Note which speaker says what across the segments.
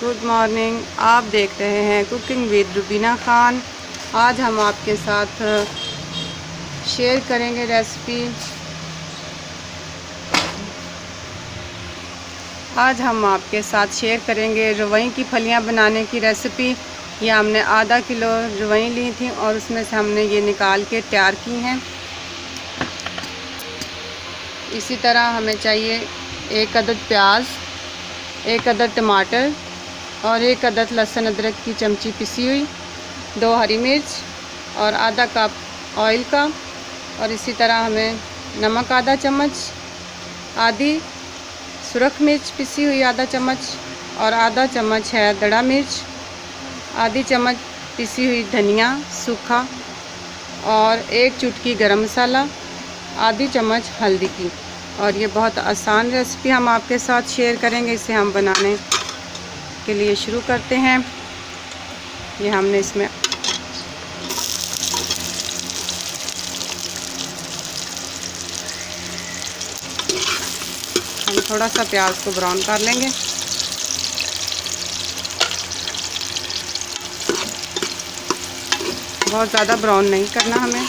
Speaker 1: Good morning. आप देख रहे हैं कुकिंग विद रुबीना खान। आज हम आपके साथ शेयर करेंगे रेसिपी। रवई की फलियां बनाने की रेसिपी। ये हमने आधा किलो रवई ली थी और उसमें से हमने ये निकाल के तैयार की हैं। इसी तरह हमें चाहिए 1 अदद प्याज, 1 अदद टमाटर और 1 अदद लहसुन अदरक की चमची पिसी हुई, 2 हरी मिर्च और आधा कप ऑयल का। और इसी तरह हमें नमक आधा चम्मच, आधी सुरख मिर्च पिसी हुई आधा चम्मच और आधा चम्मच है दड़ा मिर्च, आधी चम्मच पिसी हुई धनिया सूखा और 1 चुटकी गरम मसाला, आधी चम्मच हल्दी की। और ये बहुत आसान रेसिपी हम आपके साथ शेयर करेंगे। इसे हम बनाने के लिए शुरू करते हैं। ये हमने इसमें हम थोड़ा सा प्याज को ब्राउन कर लेंगे। बहुत ज़्यादा ब्राउन नहीं करना, हमें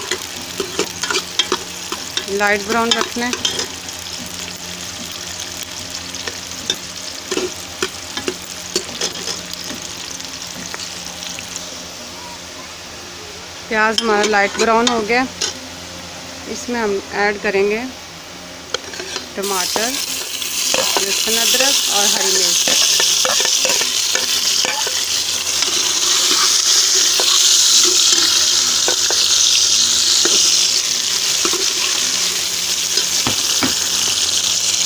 Speaker 1: लाइट ब्राउन रखना है। प्याज हमारा लाइट ब्राउन हो गया। इसमें हम ऐड करेंगे टमाटर, लहसुन अदरक और हरी मिर्च।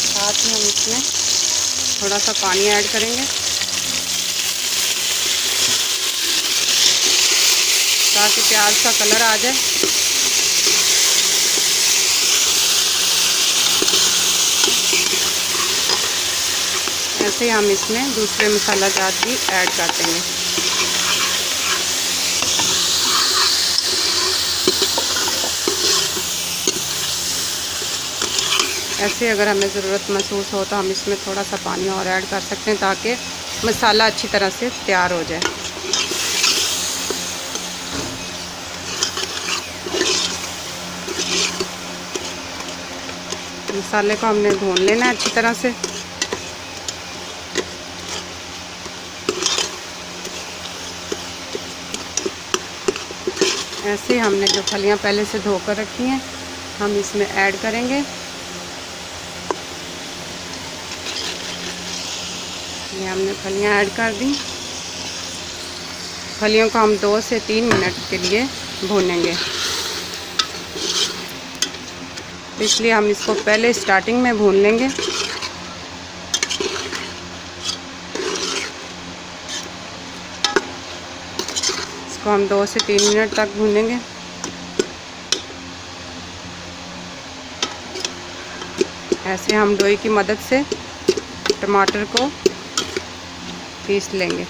Speaker 1: साथ ही हम इसमें थोड़ा सा पानी ऐड करेंगे ताकि प्याज का कलर आ जाए। ऐसे ही हम इसमें दूसरे मसाला जात भी ऐड कर देंगे। ऐसे अगर हमें ज़रूरत महसूस हो तो हम इसमें थोड़ा सा पानी और ऐड कर सकते हैं ताकि मसाला अच्छी तरह से तैयार हो जाए। मसाले को हमने भून लेना है अच्छी तरह से। ऐसे ही हमने जो फलियां पहले से धोकर रखी हैं हम इसमें ऐड करेंगे। ये हमने फलियां ऐड कर दी। फलियों को हम 2 से 3 मिनट के लिए भूनेंगे, इसलिए हम इसको पहले स्टार्टिंग में भून लेंगे। इसको हम 2 से 3 मिनट तक भूनेंगे। ऐसे हम लोई की मदद से टमाटर को पीस लेंगे।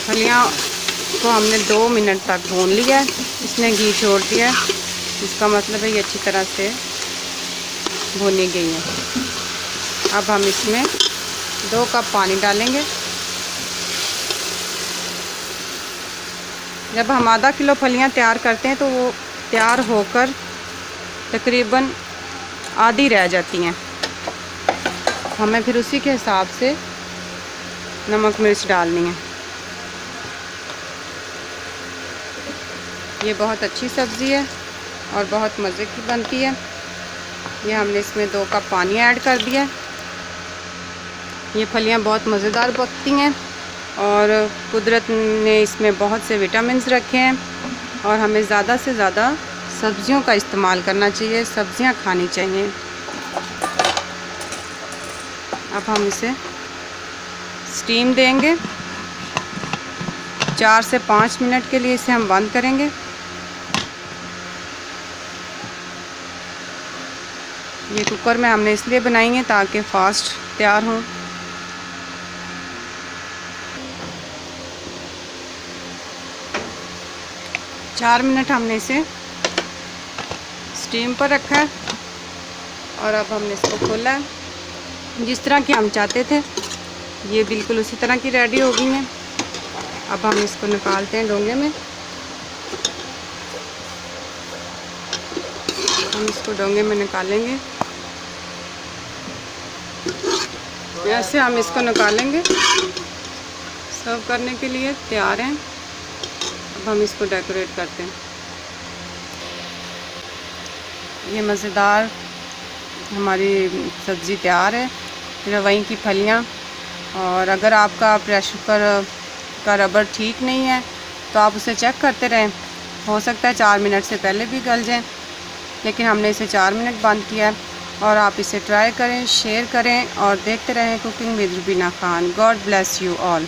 Speaker 1: फलियां को हमने 2 मिनट तक भून लिया है। इसने घी छोड़ दिया है, इसका मतलब है ये अच्छी तरह से भुनी गई है। अब हम इसमें 2 कप पानी डालेंगे। जब हम आधा किलो फलियां तैयार करते हैं तो वो तैयार होकर तकरीबन आधी रह जाती हैं। हमें फिर उसी के हिसाब से नमक मिर्च डालनी है। ये बहुत अच्छी सब्ज़ी है और बहुत मज़े की बनती है। ये हमने इसमें 2 कप पानी ऐड कर दिया। ये फलियां बहुत मज़ेदार पकती हैं और कुदरत ने इसमें बहुत से विटामिन्स रखे हैं और हमें ज़्यादा से ज़्यादा सब्ज़ियों का इस्तेमाल करना चाहिए, सब्ज़ियां खानी चाहिए। अब हम इसे स्टीम देंगे। 4 से 5 मिनट के लिए इसे हम बंद करेंगे। ये कुकर में हमने इसलिए बनाई है ताकि फास्ट तैयार हों। चार मिनट हमने इसे स्टीम पर रखा है और अब हमने इसको खोला है। जिस तरह की हम चाहते थे ये बिल्कुल उसी तरह की रेडी हो गई हैं। अब हम इसको निकालते हैं डोंगे में। हम इसको डोंगे में निकालेंगे, ऐसे हम इसको निकालेंगे। सर्व करने के लिए तैयार हैं। अब हम इसको डेकोरेट करते हैं। ये मज़ेदार हमारी सब्ज़ी तैयार है, रवैई की फलियाँ। और अगर आपका प्रेशर कुकर का रबर ठीक नहीं है तो आप उसे चेक करते रहें, हो सकता है 4 मिनट से पहले भी गल जाए, लेकिन हमने इसे 4 मिनट बंद किया है। और आप इसे ट्राई करें, शेयर करें और देखते रहें cooking with Rubina Khan. God bless you all.